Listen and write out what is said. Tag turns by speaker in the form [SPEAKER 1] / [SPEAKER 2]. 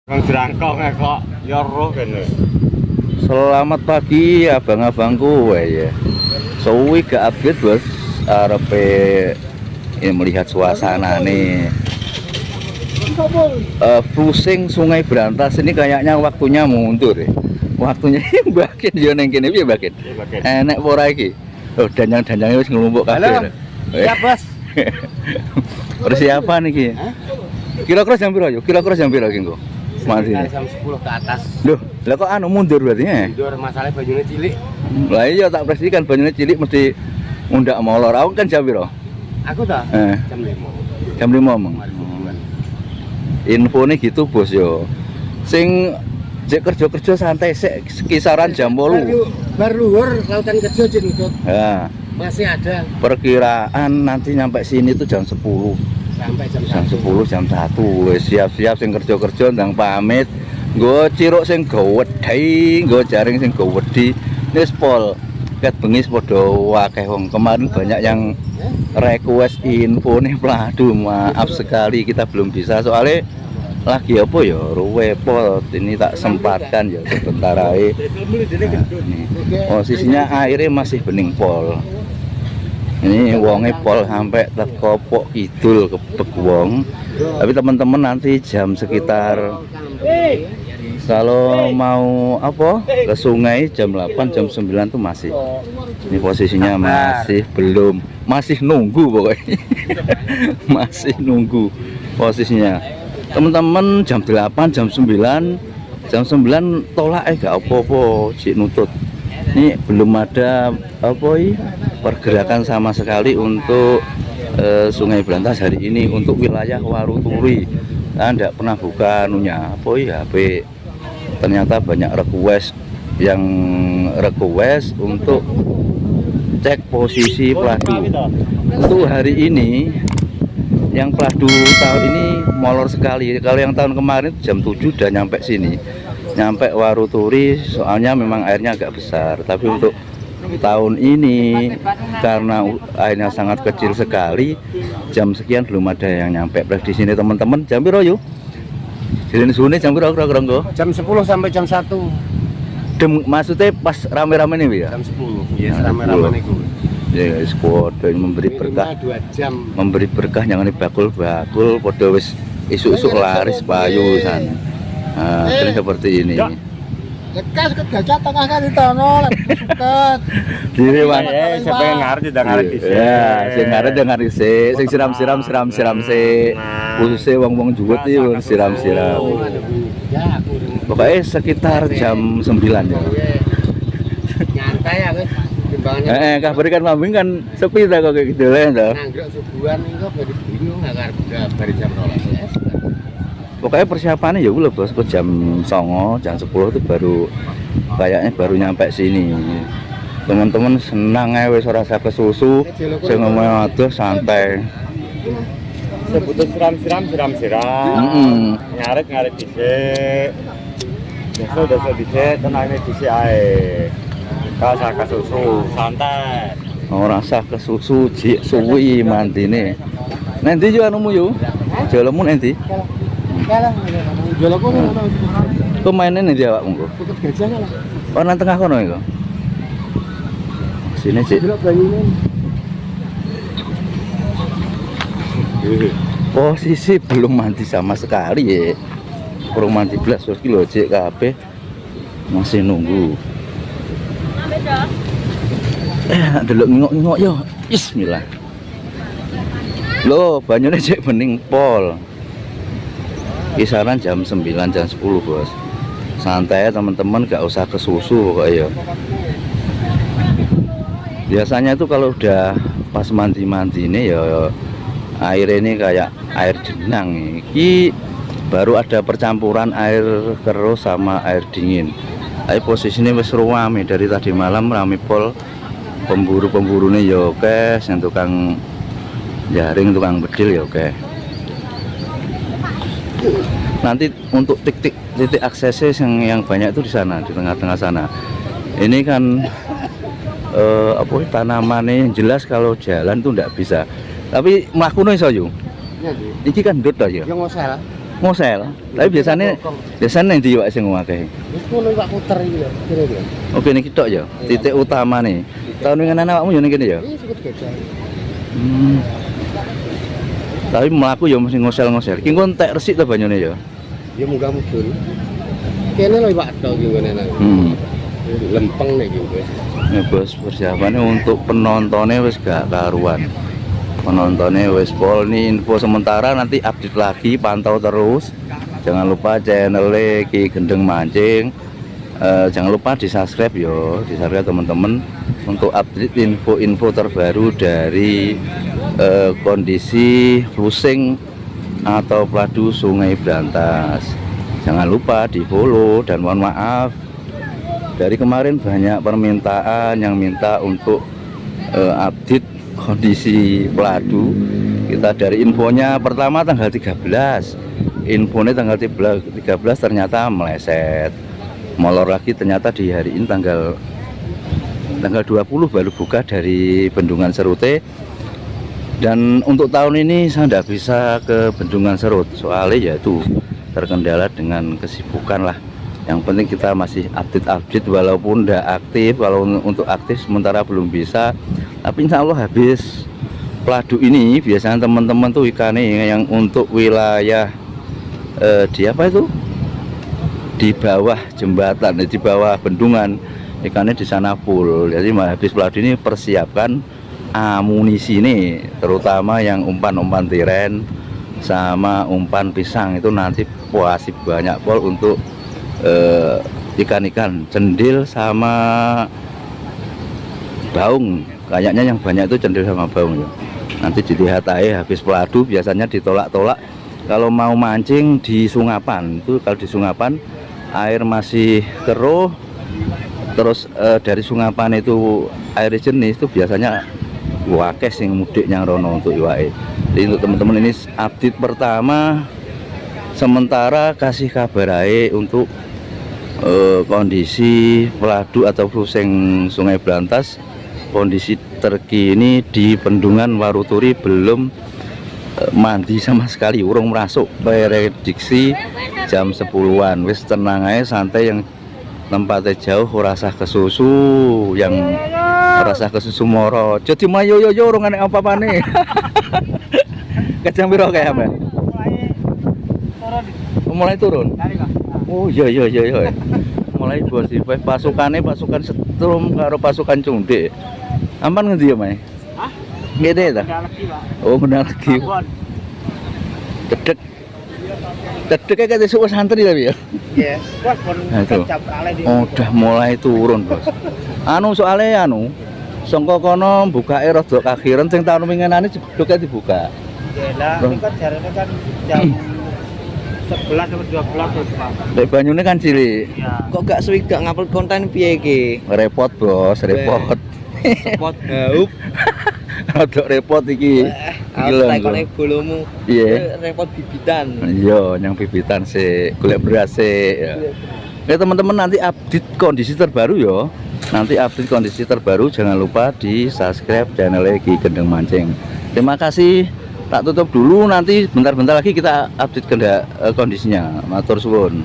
[SPEAKER 1] Orang jerangkong kok ya roh kene.
[SPEAKER 2] Selamat pagi abang-abangku ya. Suwi gak update bos. Arepe ini melihat suasana nih. Pusing Sungai Brantas ini kayaknya waktunya mundur ya. Waktunya bagian yo neng kene piye bagian. Enek ora iki. Oh danjang-danjange wis nglumpuk kabeh.
[SPEAKER 1] Ya bos.
[SPEAKER 2] Persiapan iki. Kira-kira jam piro yo? Kira-kira jam piro iki engko? Mati ini.
[SPEAKER 1] Jam 10 ke atas.
[SPEAKER 2] Loh, lah kok anu mundur berarti ya?
[SPEAKER 1] Mundur masalah bajunya cilik.
[SPEAKER 2] Lah iya tak prediksikan bajunya cilik mesti mundak molor. Aku kan jam piro?
[SPEAKER 1] Aku dah jam 5.
[SPEAKER 2] Jam 5 mong. Infone gitu bos yo. Sing jek kerja-kerja santai sik kisaran jam 8.
[SPEAKER 1] Bar luhur lautan kerja jenutut.
[SPEAKER 2] Ya.
[SPEAKER 1] Masih ada.
[SPEAKER 2] Perkiraan nanti nyampe sini tuh jam 10.
[SPEAKER 1] Sampai jam
[SPEAKER 2] 10 jam 1 wis siap-siap sing kerja-kerja ndang pamit nggo ciruk sing gawedhi nggo jaring sing gawedhi wis pol ket bengis padha akeh wong kemarin banyak yang request info nih pladu maaf sekali kita belum bisa soalnya lagi apa ya ruwe pol ini tak sempatkan ya sebentar aja. Posisinya airnya masih bening pol. Ini wonge pol sampai teko Pok Kidul ke Begwong. Tapi teman-teman nanti jam sekitar kalau mau apa ke sungai jam 8 jam 9 tuh masih. Ini posisinya masih belum, masih nunggu pokoknya. Masih nunggu posisinya. Teman-teman jam 8 jam 9 tolak gak apa-apa cik nutut. Ini belum ada apa pergerakan sama sekali untuk Sungai Brantas hari ini untuk wilayah Waruturi. Nah, tidak pernah buka anunya apa HP. Ternyata banyak request yang request untuk cek posisi peladu. Untuk hari ini yang peladu tahun ini molor sekali. Kalau yang tahun kemarin jam 7 udah nyampe sini. Nyampe Waruturi soalnya memang airnya agak besar, tapi untuk tahun ini karena airnya sangat kecil sekali jam sekian belum ada yang nyampe. Di sini teman-teman jam piro yuk? Jadi sini jam piro kira-kira engko?
[SPEAKER 1] Jam 10 sampai jam 1.
[SPEAKER 2] Maksudnya pas rame-rame nih ya?
[SPEAKER 1] Jam 10. Iya, rame-rame niku.
[SPEAKER 2] Ya squad memberi berkah.
[SPEAKER 1] 2 jam.
[SPEAKER 2] Memberi berkah jangan bakul-bakul padha wis isuk-isuk laris payu sana. Nah, seperti ini.
[SPEAKER 1] Lekas ke gajah tengah kan ditono, suket.
[SPEAKER 2] Diri Mas.
[SPEAKER 1] Siapa yang ngarep tidak ngarep di sini.
[SPEAKER 2] Ya, sing ngarep ya ngarep sik, sing siram-siram sik. Khususnya wong-wong juwet iki siram-siram. Pokoknya sekitar jam 9 ya.
[SPEAKER 1] Nyantai ya wis. Timbangannya.
[SPEAKER 2] Kabari kan mambing kan sepi ta kok kayak gitu lho to.
[SPEAKER 1] Nanggrek subuhan iki kok bari bingung gak arep bari jam 12.
[SPEAKER 2] Pokoknya persiapannya ya udah bos, ke jam 09.00, jam 10 itu baru kayaknya baru nyampe sini. Teman-teman senang ya wis ora usah kesusu, sing ngomong aduh santai.
[SPEAKER 1] Sebutu siram-siram. Ngaret dhisik. Desa dhisik, tenane dhisik ae. Ka usah kesusu, santai.
[SPEAKER 2] Ora usah kesusu, jik suwi mantine. Nanti yo anumu yo. Jalanmu nanti.
[SPEAKER 1] Jual aku
[SPEAKER 2] Kok mainnya nih dia awakmu kok?
[SPEAKER 1] ikut gajahnya lah.
[SPEAKER 2] Oh nang tengah kono iku. Sini sih. Posisi belum mandi sama sekali ya. Kurang mandi belas kilo cek kabeh. Masih nunggu. Delok ngingok-ngingok yo. Bismillah. Loh, banyune cek bening pol. Kisaran jam 9 jam 10 bos. Santai teman-teman, gak usah kesusu kok ya. Biasanya itu kalau udah pas mandi-mandi ini ya air ini kayak air jenang. Ini baru ada percampuran air keruh sama air dingin. Tapi posisinya wis ruame dari tadi malam rame pol. Pemburu-pemburu nih ya oke, yang tukang jaring, tukang bedil ya oke. Nanti untuk titik aksesnya yang banyak itu di sana, di tengah-tengah sana. Ini kan tanamannya yang jelas kalau jalan tuh nggak bisa. Tapi mlakuno iso yo.
[SPEAKER 1] Iya,
[SPEAKER 2] Iki kan ndut ya.
[SPEAKER 1] Yo ngosel.
[SPEAKER 2] Ngosel. Tapi biasanya yang di Pak sing akeh.
[SPEAKER 1] Wis ngono Pak puter iki lho, kira-kira.
[SPEAKER 2] Oke niki tok ya. Titik utama nih. Tahun wingi awakmu yo ning kene ya.
[SPEAKER 1] Iki sikut gajah.
[SPEAKER 2] Tapi mlaku ya mesti ngosel-ngosel. Ki engko entek resik ta banyune ya.
[SPEAKER 1] Ya munggah mudun. Kene lho Pak tok iki ngene nang. Lempeng nek iki wis.
[SPEAKER 2] Ya bos, persiapannya untuk penontonnya wis gak karuan. Penontonnya wis pol. Ini info sementara, nanti update lagi, pantau terus. Jangan lupa channel Ki Gendeng Mancing. Jangan lupa di subscribe yo, di subscribe teman-teman untuk update info-info terbaru dari kondisi flusing atau peladu Sungai Brantas. Jangan lupa di follow dan mohon maaf dari kemarin banyak permintaan yang minta untuk update kondisi peladu. Kita dari infonya pertama tanggal 13, infonya tanggal 13 ternyata meleset, molor lagi, ternyata di hari ini tanggal 20 baru buka dari Bendungan Serute. Dan untuk tahun ini saya tidak bisa ke Bendungan Serut soalnya yaitu terkendala dengan kesibukan lah. Yang penting kita masih update walaupun udah aktif. Kalau untuk aktif sementara belum bisa, tapi insya Allah habis peladu ini biasanya teman-teman tuh ikannya yang untuk wilayah di apa itu, di bawah jembatan, di bawah bendungan, ikannya di sana full. Jadi habis peladu ini persiapkan amunisi ini, terutama yang umpan-umpan tiren sama umpan pisang itu nanti puasi banyak pol untuk ikan-ikan cendil sama baung. Kayaknya yang banyak itu cendil sama baung ya. Nanti dilihat aja habis peladu biasanya ditolak-tolak kalau mau mancing di Sungapan. Itu kalau di Sungapan air masih keruh, terus dari Sungapan itu air jenis itu biasanya wakes yang mudik yang rono untuk iwae. Jadi untuk teman-teman ini update pertama sementara, kasih kabar aja untuk kondisi peladu atau flusing Sungai Brantas. Kondisi terkini di Bendungan Waruturi belum mandi sama sekali, urung merasuk. Prediksi jam 10-an wis tenang aja, santai. Yang tempatnya jauh rasa kesusu, yang rasa kesusu moro jadi mayo yo urung aneh apa nih. Kejam piro kayak apa? Mulai turun. Oh iya mulai bos pasukannya pasukan setrum karo pasukan cunde. Ampan ngendi ya Mai? Hah? Ngene ta? Oh benar lagi. Dedek kayak suku santri tapi ya. Iya. Udah mulai turun bos. Soalnya songko kono buka rada kakhiran, sing tahun winginane jedhuke dibuka. Lah iki kan jarene kan jam 11 sampai 12 Pak. Lek banyune kan cilik. Ya. Kok gak suwi gak ngupload konten piye iki? Repot bos, repot. Repot haup. Rodok repot iki. Gila kok nek bolomu. Iya. Repot bibitan. Iya, yang bibitan sih golek beras sih. Ya teman-teman, nanti update kondisi terbaru yo. Nanti update kondisi terbaru, jangan lupa di subscribe channel Ki Gendeng Mancing. Terima kasih. Tak tutup dulu, nanti bentar-bentar lagi kita update kondisinya. Matur suwun.